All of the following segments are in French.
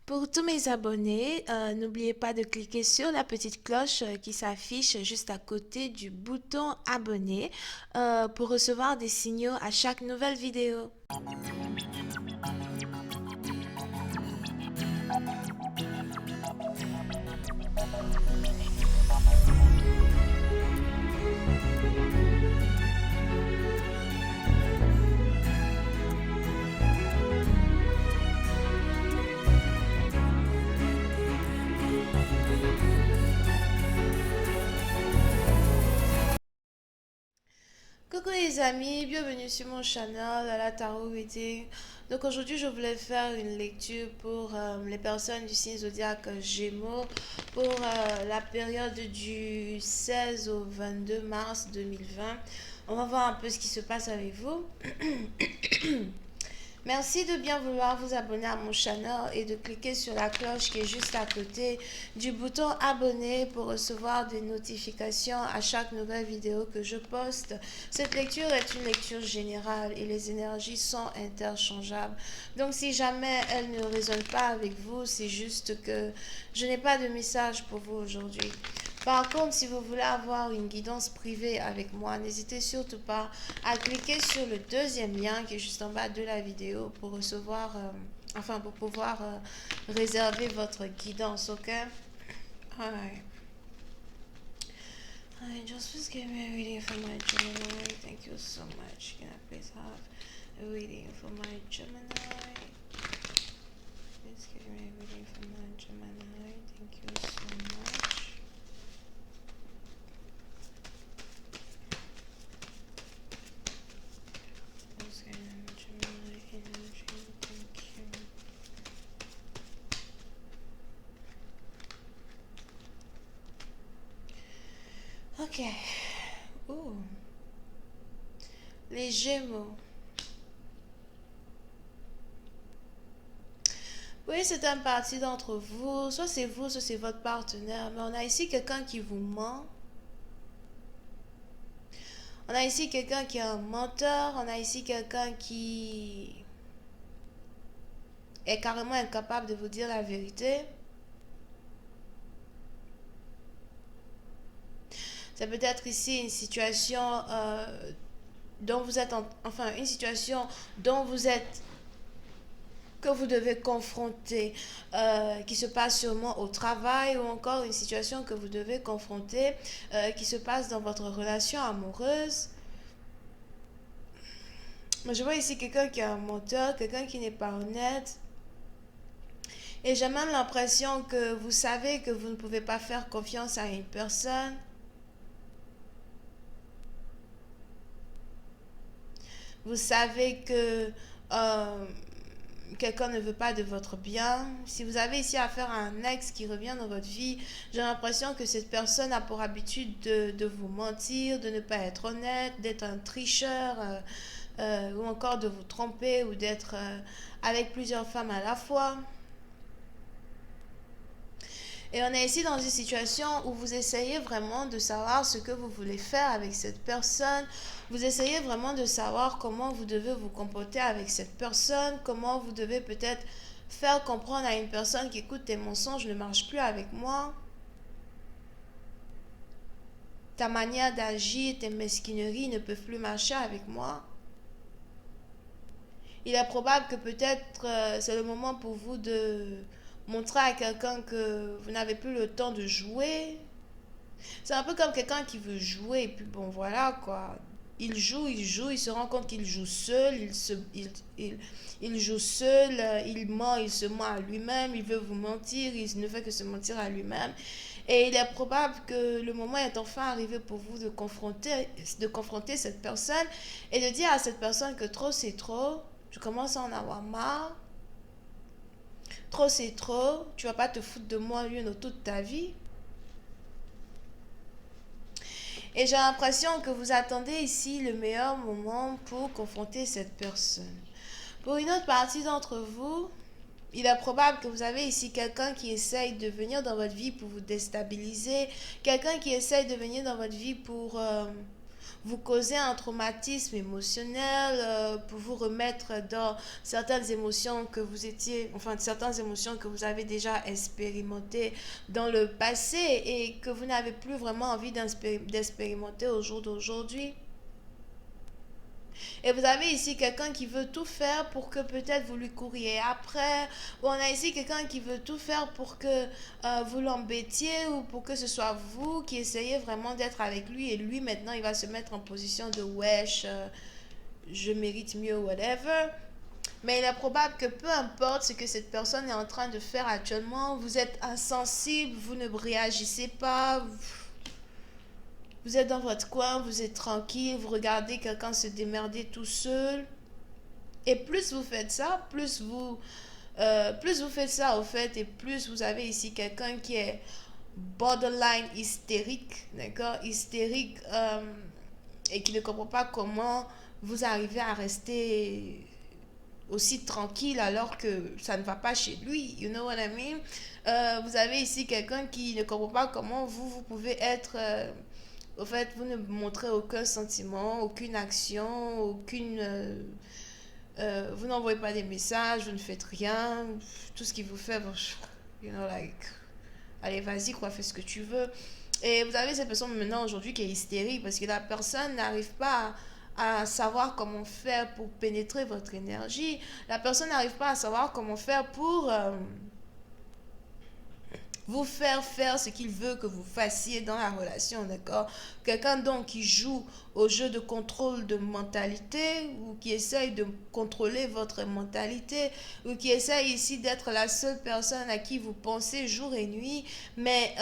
Pour tous mes abonnés, n'oubliez pas de cliquer sur la petite cloche qui s'affiche juste à côté du bouton abonner pour recevoir des signaux à chaque nouvelle vidéo. Coucou les amis, bienvenue sur mon channel à la Tarot Reading. Donc aujourd'hui je voulais faire une lecture pour les personnes du signe zodiaque Gémeaux pour la période du 16 au 22 mars 2020. On va voir un peu ce qui se passe avec vous. Merci de bien vouloir vous abonner à mon channel et de cliquer sur la cloche qui est juste à côté du bouton abonner pour recevoir des notifications à chaque nouvelle vidéo que je poste. Cette lecture est une lecture générale et les énergies sont interchangeables. Donc si jamais elle ne résonne pas avec vous, c'est juste que je n'ai pas de message pour vous aujourd'hui. Par contre, si vous voulez avoir une guidance privée avec moi, n'hésitez surtout pas à cliquer sur le deuxième lien qui est juste en bas de la vidéo pour recevoir, pour pouvoir réserver votre guidance, ok? Alright. Alright, just please give me a reading for my Gemini. Thank you so much. Can I please have a reading for my Gemini? Please give me a reading for my Gemini. Thank you so much. Okay, Gemini energy, thank you. Ok. Ouh. Les Gémeaux. Oui, c'est un parti d'entre vous. Soit c'est votre partenaire. Mais on a ici quelqu'un qui vous ment. On a ici quelqu'un qui est un menteur. On a ici quelqu'un qui est carrément incapable de vous dire la vérité. Ça peut être ici une situation dont vous êtes une situation dont vous êtes que vous devez confronter, qui se passe sûrement au travail ou encore une situation que vous devez confronter, qui se passe dans votre relation amoureuse. Mais je vois ici quelqu'un qui est un menteur, quelqu'un qui n'est pas honnête. Et j'ai même l'impression que vous savez que vous ne pouvez pas faire confiance à une personne. Vous savez que quelqu'un ne veut pas de votre bien. Si vous avez ici affaire à un ex qui revient dans votre vie, j'ai l'impression que cette personne a pour habitude de vous mentir, de ne pas être honnête, d'être un tricheur, ou encore de vous tromper ou d'être avec plusieurs femmes à la fois. Et on est ici dans une situation où vous essayez vraiment de savoir ce que vous voulez faire avec cette personne. Vous essayez vraiment de savoir comment vous devez vous comporter avec cette personne, comment vous devez peut-être faire comprendre à une personne qui écoute tes mensonges ne marche plus avec moi. Ta manière d'agir, tes mesquineries ne peuvent plus marcher avec moi. Il est probable que peut-être c'est le moment pour vous de montrer à quelqu'un que vous n'avez plus le temps de jouer. C'est un peu comme quelqu'un qui veut jouer et puis bon voilà quoi. Il se rend compte qu'il joue seul, il joue seul, il ment, il se ment à lui-même, il veut vous mentir, il ne fait que se mentir à lui-même. Et il est probable que le moment est enfin arrivé pour vous de confronter cette personne et de dire à cette personne que trop c'est trop, tu commences à en avoir marre, trop c'est trop, tu vas pas te foutre de moi lui toute ta vie. Et j'ai l'impression que vous attendez ici le meilleur moment pour confronter cette personne. Pour une autre partie d'entre vous, il est probable que vous avez ici quelqu'un qui essaye de venir dans votre vie pour vous déstabiliser, quelqu'un qui essaye de venir dans votre vie vous causer un traumatisme émotionnel, pour vous remettre dans certaines émotions que vous étiez, enfin certaines émotions que vous avez déjà expérimentées dans le passé et que vous n'avez plus vraiment envie d'expérimenter au jour d'aujourd'hui. Et vous avez ici quelqu'un qui veut tout faire pour que peut-être vous lui couriez après. Ou on a ici quelqu'un qui veut tout faire pour que vous l'embêtiez ou pour que ce soit vous qui essayez vraiment d'être avec lui. Et lui, maintenant, il va se mettre en position de wesh, je mérite mieux, whatever. Mais il est probable que peu importe ce que cette personne est en train de faire actuellement, vous êtes insensible, vous ne réagissez pas, vous êtes dans votre coin, vous êtes tranquille, vous regardez quelqu'un se démerder tout seul. Et plus vous faites ça, plus vous faites ça au fait, et plus vous avez ici quelqu'un qui est borderline hystérique, d'accord, hystérique, et qui ne comprend pas comment vous arrivez à rester aussi tranquille alors que ça ne va pas chez lui, you know what I mean? Vous avez ici quelqu'un qui ne comprend pas comment vous pouvez être au fait, vous ne montrez aucun sentiment, aucune action, vous n'envoyez pas des messages, vous ne faites rien. Tout ce qui vous fait, you know, like, allez, vas-y, quoi, fais ce que tu veux. Et vous avez cette personne maintenant aujourd'hui qui est hystérique parce que la personne n'arrive pas à savoir comment faire pour pénétrer votre énergie. La personne n'arrive pas à savoir comment faire pour vous faire faire ce qu'il veut que vous fassiez dans la relation, d'accord? Quelqu'un donc qui joue au jeu de contrôle de mentalité ou qui essaye de contrôler votre mentalité ou qui essaye ici d'être la seule personne à qui vous pensez jour et nuit, mais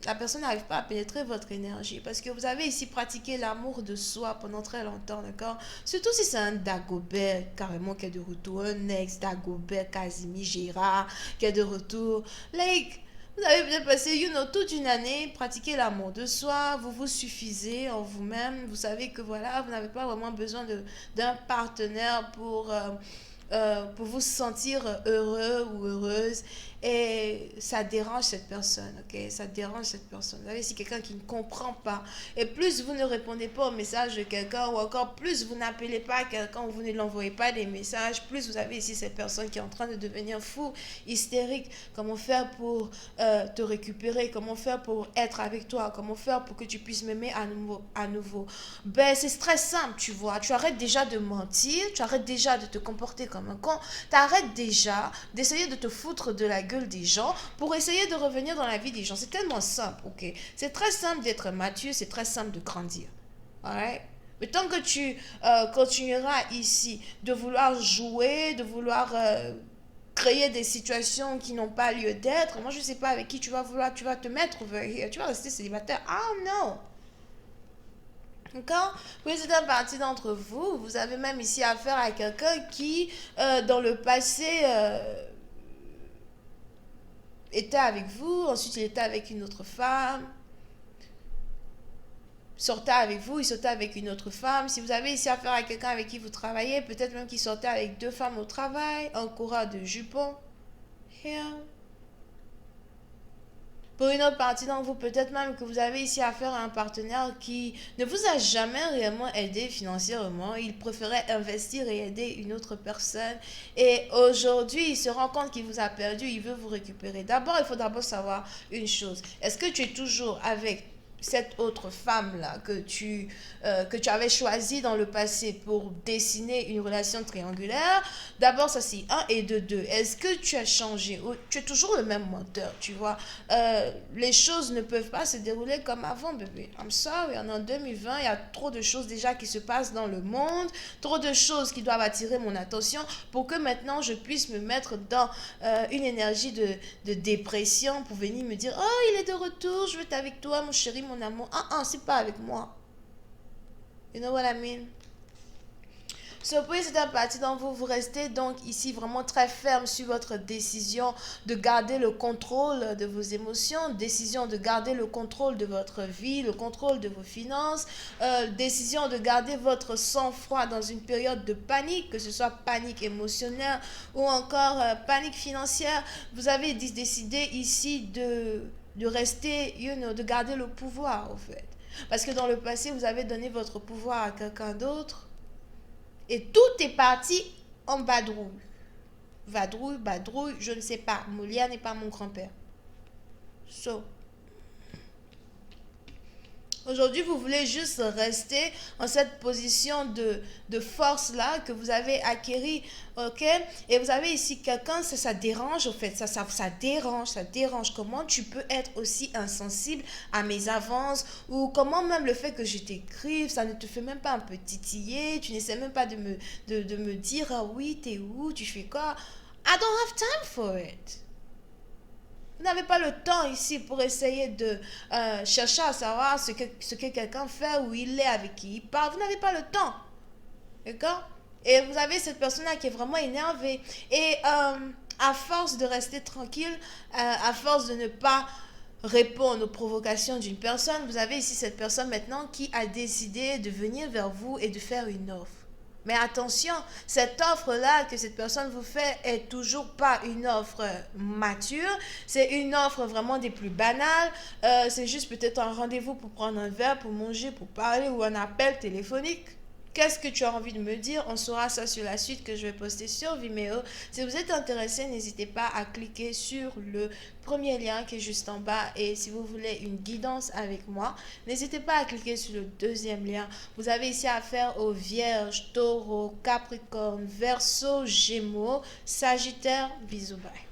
la personne n'arrive pas à pénétrer votre énergie parce que vous avez ici pratiqué l'amour de soi pendant très longtemps, d'accord? Surtout si c'est un Dagobert carrément qui est de retour, un ex Dagobert, Casimir Gérard qui est de retour. Like, vous avez peut-être passé, toute une année, pratiquer l'amour de soi, vous vous suffisez en vous-même, vous savez que voilà, vous n'avez pas vraiment besoin d'un partenaire pour vous sentir heureux ou heureuse. Et ça dérange cette personne, ok? Ça dérange cette personne. Vous savez, si quelqu'un qui ne comprend pas, et plus vous ne répondez pas au message de quelqu'un, ou encore plus vous n'appelez pas quelqu'un, ou vous ne l'envoyez pas des messages, plus vous avez ici cette personne qui est en train de devenir fou, hystérique. Comment faire pour te récupérer? Comment faire pour être avec toi? Comment faire pour que tu puisses m'aimer à nouveau? Ben, c'est très simple, tu vois. Tu arrêtes déjà de mentir, tu arrêtes déjà de te comporter comme un con, tu arrêtes déjà d'essayer de te foutre de la gueule des gens pour essayer de revenir dans la vie des gens. C'est tellement simple, ok? C'est très simple d'être mature, c'est très simple de grandir. Alright? Mais tant que tu continueras ici de vouloir jouer, de vouloir créer des situations qui n'ont pas lieu d'être, moi je ne sais pas avec qui tu vas te mettre, tu vas rester célibataire. Ah non! D'accord? Pour une certaine partie d'entre vous, vous avez même ici affaire à quelqu'un qui, dans le passé, était avec vous, ensuite il était avec une autre femme, sortait avec vous, il sortait avec une autre femme. Si vous avez ici affaire à quelqu'un avec qui vous travaillez, peut-être même qu'il sortait avec deux femmes au travail, un coureur de jupons. Yeah. Pour une autre partie d'entre vous, peut-être même que vous avez ici affaire à un partenaire qui ne vous a jamais réellement aidé financièrement. Il préférait investir et aider une autre personne. Et aujourd'hui, il se rend compte qu'il vous a perdu, il veut vous récupérer. D'abord, il faut d'abord savoir une chose. Est-ce que tu es toujours avec cette autre femme-là que tu avais choisie dans le passé pour dessiner une relation triangulaire? D'abord, ça c'est un, et de deux. Est-ce que tu as changé? Ou tu es toujours le même menteur, tu vois? Les choses ne peuvent pas se dérouler comme avant, bébé. I'm sorry, on est en 2020, il y a trop de choses déjà qui se passent dans le monde, trop de choses qui doivent attirer mon attention pour que maintenant je puisse me mettre dans une énergie de dépression pour venir me dire, oh, il est de retour, je veux être avec toi, mon chéri, mon amour. C'est pas avec moi. You know what I mean? So, pour cette partie dont vous restez donc ici vraiment très ferme sur votre décision de garder le contrôle de vos émotions, décision de garder le contrôle de votre vie, le contrôle de vos finances, décision de garder votre sang-froid dans une période de panique, que ce soit panique émotionnelle ou encore panique financière. Vous avez décidé ici de rester, de garder le pouvoir, au fait. Parce que dans le passé, vous avez donné votre pouvoir à quelqu'un d'autre et tout est parti en badrouille. Vadrouille, badrouille, je ne sais pas. Molière n'est pas mon grand-père. So, aujourd'hui, vous voulez juste rester en cette position de force-là que vous avez acquérie, ok? Et vous avez ici quelqu'un, ça dérange, au fait, ça dérange, ça dérange. Comment tu peux être aussi insensible à mes avances? Ou comment même le fait que je t'écrive, ça ne te fait même pas un peu titiller? Tu n'essaies même pas de me dire, ah oui, t'es où, tu fais quoi? I don't have time for it. Vous n'avez pas le temps ici pour essayer de chercher à savoir ce que quelqu'un fait, où il est, avec qui il parle. Vous n'avez pas le temps. D'accord? Et vous avez cette personne-là qui est vraiment énervée. Et à force de rester tranquille, à force de ne pas répondre aux provocations d'une personne, vous avez ici cette personne maintenant qui a décidé de venir vers vous et de faire une offre. Mais attention, cette offre-là que cette personne vous fait est toujours pas une offre mature. C'est une offre vraiment des plus banales. C'est juste peut-être un rendez-vous pour prendre un verre, pour manger, pour parler ou un appel téléphonique. Qu'est-ce que tu as envie de me dire? On saura ça sur la suite que je vais poster sur Vimeo. Si vous êtes intéressé, n'hésitez pas à cliquer sur le premier lien qui est juste en bas. Et si vous voulez une guidance avec moi, n'hésitez pas à cliquer sur le deuxième lien. Vous avez ici affaire aux Vierges, Taureaux, Capricorne, Verseau, Gémeaux, Sagittaire. Bisous, bye.